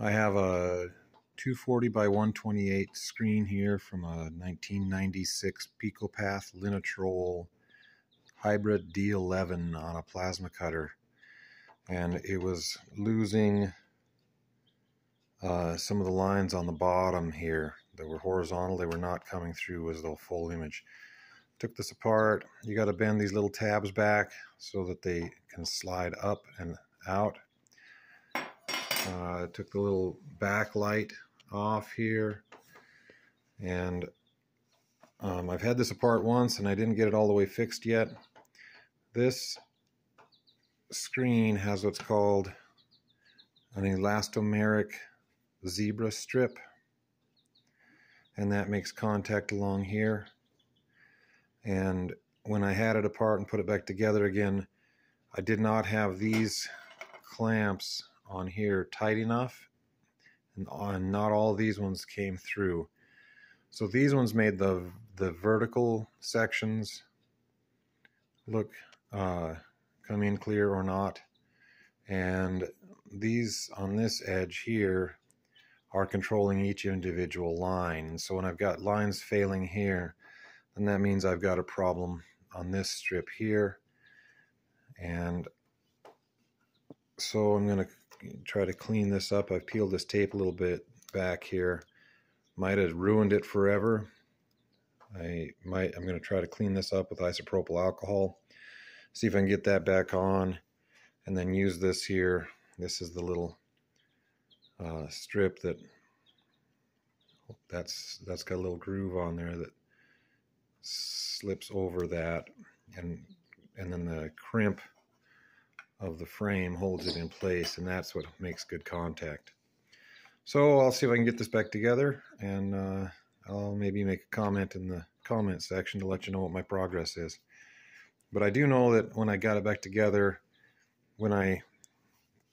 I have a 240 by 128 screen here from a 1996 Picopath Linatrol Hybrid D-11 on a plasma cutter, and it was losing some of the lines on the bottom here that were horizontal. They were not coming through as the full image. Took this apart. You got to bend these little tabs back so that they can slide up and out. Took the little backlight off here, and I've had this apart once and I didn't get it all the way fixed yet. This screen has what's called an elastomeric zebra strip, and that makes contact along here. And when I had it apart and put it back together again, I did not have these clamps on here tight enough, and not all these ones came through. So these ones made the vertical sections look come in clear or not, and these on this edge here are controlling each individual line. So when I've got lines failing here, then that means I've got a problem on this strip here. And so I'm going to try to clean this up. I've peeled this tape a little bit back here. Might have ruined it forever. I'm going to try to clean this up with isopropyl alcohol, see if I can get that back on, and then use this here. This is the little strip that's got a little groove on there that slips over that, and then the crimp of the frame holds it in place, and that's what makes good contact. So I'll see if I can get this back together, and I'll maybe make a comment in the comment section to let you know what my progress is. But I do know that when I got it back together, when I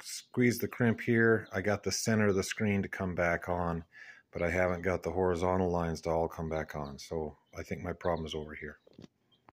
squeezed the crimp here, I got the center of the screen to come back on, but I haven't got the horizontal lines to all come back on. So I think my problem is over here.